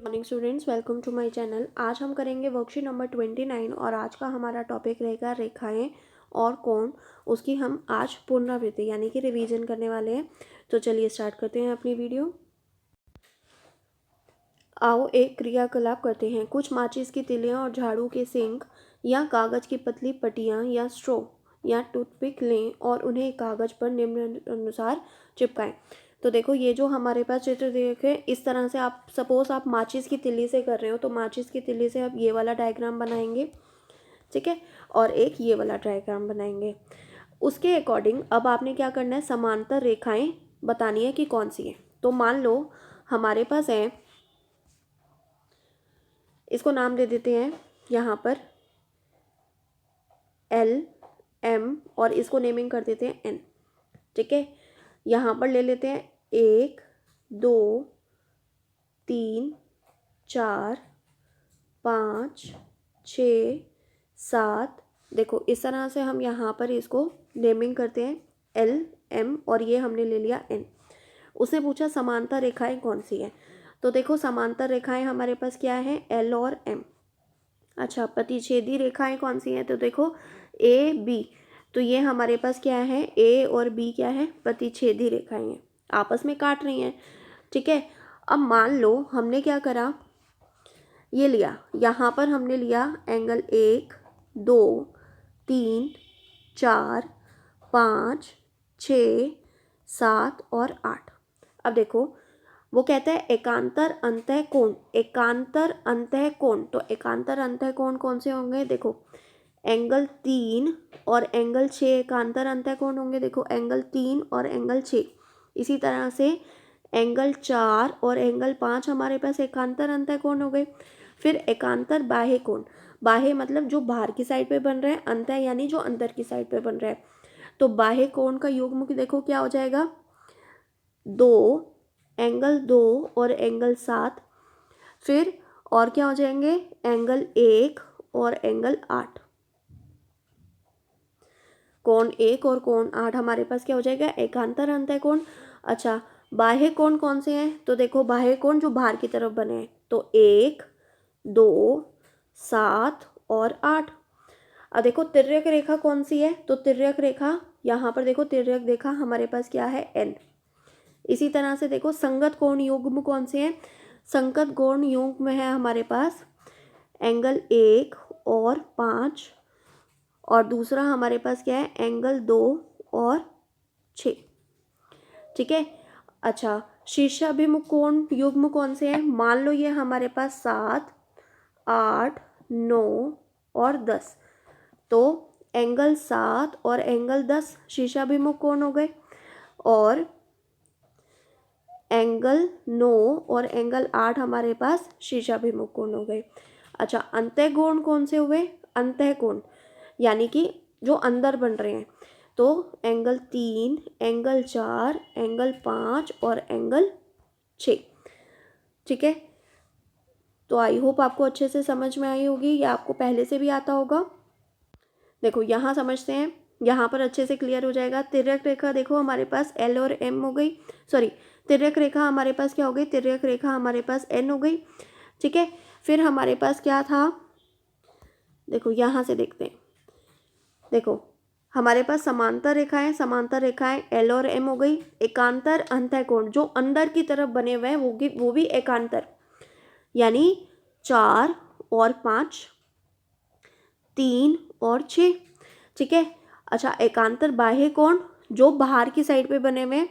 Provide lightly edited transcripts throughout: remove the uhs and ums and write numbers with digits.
Morning students, welcome to my channel. आज हम करेंगे वर्कशीट नंबर 29 और आज का हमारा टॉपिक रहेगा रेखाएं और कोण। उसकी हम आज पुनरावृत्ति यानी कि रिवीजन करने वाले हैं। तो चलिए स्टार्ट करते हैं अपनी वीडियो। आओ एक क्रियाकलाप करते हैं। कुछ माचिस की तिलियां और झाड़ू के सिंक या कागज की पतली पट्टियां या स्ट्रॉ या टूथपिक लें और उन्हें कागज पर निम्न अनुसार चिपकाएं। तो देखो, ये जो हमारे पास चित्र देखे, इस तरह से आप सपोज आप माचिस की तिल्ली से कर रहे हो तो माचिस की तिल्ली से आप ये वाला डायग्राम बनाएंगे, ठीक है, और एक ये वाला डायग्राम बनाएंगे। उसके अकॉर्डिंग अब आपने क्या करना है, समांतर रेखाएं बतानी है कि कौन सी है। तो मान लो हमारे पास है, इसको नाम दे देते हैं यहाँ पर L M और इसको नेमिंग कर देते हैं N, ठीक है। यहाँ पर ले लेते हैं 1 2 3 4 5 6 7। देखो इस तरह से हम यहाँ पर इसको नेमिंग करते हैं L M और ये हमने ले लिया N। उसने पूछा समांतर रेखाएं कौन सी है। तो देखो समांतर रेखाएं हमारे पास क्या है, L और M। अच्छा, प्रतिच्छेदी रेखाएं कौन सी हैं, तो देखो A B। तो ये हमारे पास क्या है, A और B क्या है, प्रतिच्छेदी रेखाएं हैं, आपस में काट रही हैं, ठीक है। अब मान लो हमने क्या करा, ये लिया, यहाँ पर हमने लिया एंगल 1 2 3 4 5 6 7 और 8। अब देखो वो कहता है एकांतर अंतः कोण, एकांतर अंतः कोण। तो एकांतर अंतः कोण कौन से होंगे, देखो एंगल 3 और एंगल 6 एकांतर अंतः कोण होंगे। देखो एंगल 3 और एंगल 6। इसी तरह से एंगल 4 और एंगल 5 हमारे पास एकांतर अंतः कोण हो गए। फिर एकांतर बाह्य कोण, बाह्य मतलब जो बाहर की साइड पे बन रहा है, अंतः यानी जो अंदर की साइड पे बन रहा है। तो बाह्य कोण का युग्म देखो क्या हो जाएगा, 2 एंगल 2 और एंगल 7। फिर और क्या हो जाएंगे, एंगल 1 और एंगल 8। कोण 1 और कोण 8 हमारे पास क्या हो जाएगा, एकांतर अंतः कोण। अच्छा, बाह्य कोण कौन से हैं, तो देखो बाह्य कोण जो बाहर की तरफ बने हैं, तो 1 2 7 और 8। अब देखो तिर्यक रेखा कौन सी है, तो तिर्यक रेखा यहाँ पर देखो, तिर्यक रेखा हमारे पास क्या है, N। इसी तरह से देखो संगत कोण युग्म कौन से हैं, संगत कोण युग्म है हमारे पास एंगल 1 और 5 और दूसरा हमारे पास क्या है, एंगल 2 और 6, ठीक है। अच्छा, शीर्षाभिमुख कोण युग्म कौन से हैं, मान लो ये हमारे पास 7 8 9 और 10। तो एंगल 7 और एंगल 10 शीर्षाभिमुख कोण हो गए और एंगल 9 और एंगल 8 हमारे पास शीर्षाभिमुख कोण हो गए। अच्छा, अंतः कोण कौन से हुए, अंतः कोण यानी कि जो अंदर बन रहे हैं, तो एंगल 3 एंगल 4 एंगल 5 और एंगल 6, ठीक है। तो आई होप आपको अच्छे से समझ में आई होगी, या आपको पहले से भी आता होगा। देखो यहाँ समझते हैं, यहाँ पर अच्छे से क्लियर हो जाएगा। तिर्यक रेखा देखो हमारे पास L और M हो गई, सॉरी तिर्यक रेखा हमारे पास क्या हो गई, तिर्यक रेखा हमारे पास N हो गई, ठीक है। फिर हमारे पास क्या था, देखो यहाँ से देखते हैं। देखो हमारे पास समांतर रेखाएं, समांतर रेखाएं L और M हो गई। एकांतर अंतः कोण जो अंदर की तरफ बने हुए हैं वो भी एकांतर, यानी 4 और 5 3 और 6, ठीक है। अच्छा, एकांतर बाह्य कोण जो बाहर की साइड पे बने हुए हैं,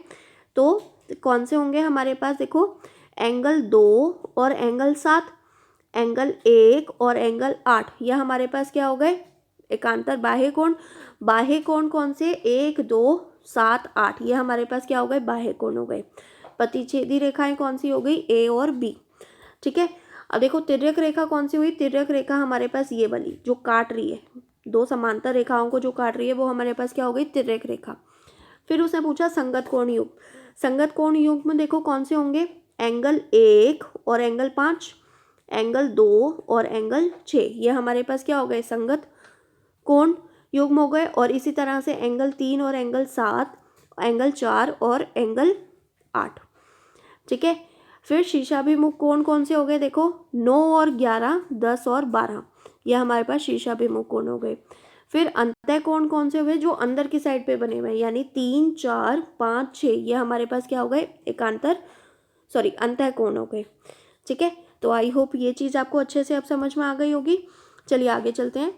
तो कौन से होंगे हमारे पास, देखो एंगल 2 और एंगल 7, एंगल 1 और एंगल 8, यह हमारे पास क्या हो गए, एकांतर बाह्य कोण। बाह्य कोण कौन से, 1 2 7 8, ये हमारे पास क्या हो गए, बाह्य कोण हो गए। प्रतिच्छेदी रेखाएं कौन सी हो गई, A और B, ठीक है। अब देखो तिर्यक रेखा कौन सी हुई, तिर्यक रेखा हमारे पास ये वाली जो काट रही है, दो समांतर रेखाओं को जो काट रही है, वो हमारे पास क्या हो गई, तिर्यक रेखा। फिर उसने पूछा संगत कोण युग्म, संगत कोण युग्म में देखो कौन से होंगे, एंगल 1 और एंगल 5 एंगल 2 और एंगल 6, ये हमारे पास क्या हो गए, संगत कोण युग्म हो गए। और इसी तरह से एंगल 3 और एंगल 7 एंगल 4 और एंगल 8, ठीक है। फिर शीशाभिमुख कोण कौन से हो गए, देखो 9 और 11, 10 और 12, ये हमारे पास शीशाभिमुख कोण हो गए। फिर अंतः कोण कौन से हुए, जो अंदर की साइड पे बने हुए हैं, यानी 3, 4, 5, 6, ये हमारे पास क्या हो गए, अंतः कोण हो गए। ठीक है, तो आई होप ये चीज़ आपको अच्छे से अब समझ में आ गई होगी। चलिए आगे चलते हैं।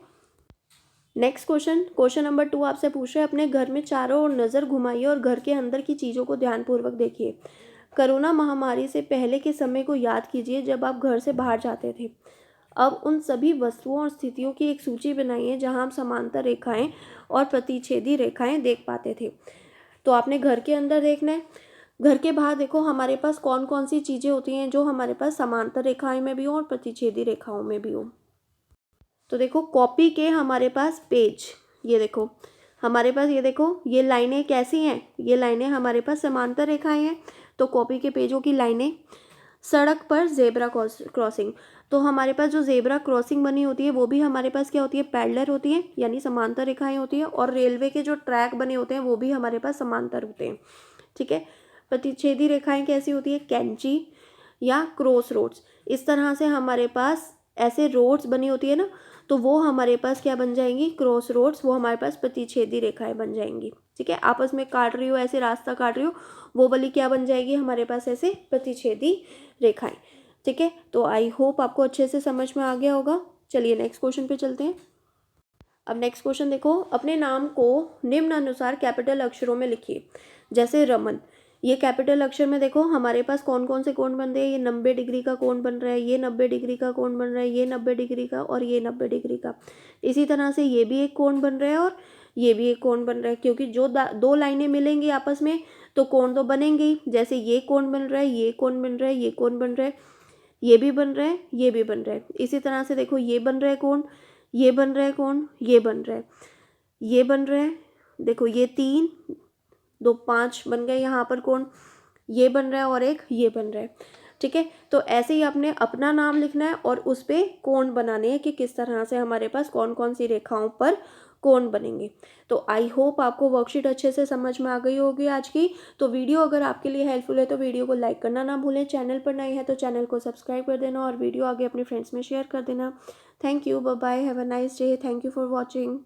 नेक्स्ट क्वेश्चन नंबर 2 आपसे पूछ रहे हैं, अपने घर में चारों ओर नज़र घुमाइए और घर के अंदर की चीज़ों को ध्यानपूर्वक देखिए। कोरोना महामारी से पहले के समय को याद कीजिए जब आप घर से बाहर जाते थे। अब उन सभी वस्तुओं और स्थितियों की एक सूची बनाइए जहां हम समांतर रेखाएं और प्रतिच्छेदी रेखाएं देख पाते थे। तो आपने घर के अंदर देखना है, घर के बाहर देखो हमारे पास कौन कौन सी चीज़ें होती हैं जो हमारे पास समांतर रेखाएं में भी हो और प्रतिच्छेदी रेखाओं में भी हो। तो देखो कॉपी के हमारे पास पेज, ये देखो हमारे पास, ये देखो ये लाइनें कैसी हैं, ये लाइनें हमारे पास समांतर रेखाएं हैं, तो कॉपी के पेजों की लाइनें। सड़क पर जेब्रा क्रॉसिंग, तो हमारे पास जो जेब्रा क्रॉसिंग बनी होती है वो भी हमारे पास क्या होती है, पैरेलल होती है, यानी समांतर रेखाएं होती है। और रेलवे के जो ट्रैक बने होते हैं वो भी हमारे पास समांतर होते हैं। ठीक है, प्रतिच्छेदी रेखाएं कैसी होती है, कैंची या क्रॉस रोड्स, इस तरह से हमारे पास ऐसे रोड्स बनी होती है ना, तो वो हमारे पास क्या बन जाएंगी, क्रॉस रोड्स, वो हमारे पास प्रतिच्छेदी रेखाएं बन जाएंगी। ठीक है, आपस में काट रही हो, ऐसे रास्ता काट रही हो, वो वाली क्या बन जाएगी हमारे पास, ऐसे प्रतिच्छेदी रेखाएं। ठीक है, तो आई होप आपको अच्छे से समझ में आ गया होगा। चलिए नेक्स्ट क्वेश्चन पे चलते हैं। अब नेक्स्ट क्वेश्चन देखो, अपने नाम को निम्न अनुसार कैपिटल अक्षरों में लिखिए। जैसे रमन, ये कैपिटल अक्षर में देखो हमारे पास कौन कौन से कोण बन रहे हैं, ये 90 डिग्री का कोण बन रहा है, ये 90 डिग्री का कोण बन रहा है, ये 90 डिग्री का और ये 90 डिग्री का। इसी तरह से ये भी एक कोण बन रहा है और ये भी एक कोण बन रहा है, क्योंकि जो दो लाइनें मिलेंगी आपस में तो कोण तो बनेंगे ही। जैसे ये कोण बन रहा है, ये कोण बन रहा है, ये कोण बन रहा है, ये भी बन रहा है, ये भी बन रहा है। इसी तरह से देखो ये बन रहा है कोण, ये बन रहा है कोण, ये बन रहा है, ये बन रहा है, देखो ये 3, 2, 5 बन गए यहाँ पर कोण, ये बन रहा है और एक ये बन रहा है। ठीक है, तो ऐसे ही आपने अपना नाम लिखना है और उस पर कोण बनाने हैं कि किस तरह से हमारे पास कौन कौन सी रेखाओं पर कोण बनेंगे। तो आई होप आपको वर्कशीट अच्छे से समझ में आ गई होगी आज की। तो वीडियो अगर आपके लिए हेल्पफुल है तो वीडियो को लाइक करना ना भूलें, चैनल पर नए हैं तो चैनल को सब्सक्राइब कर देना और वीडियो आगे अपने फ्रेंड्स में शेयर कर देना। Thank you, bye bye, have a nice day, thank you for watching.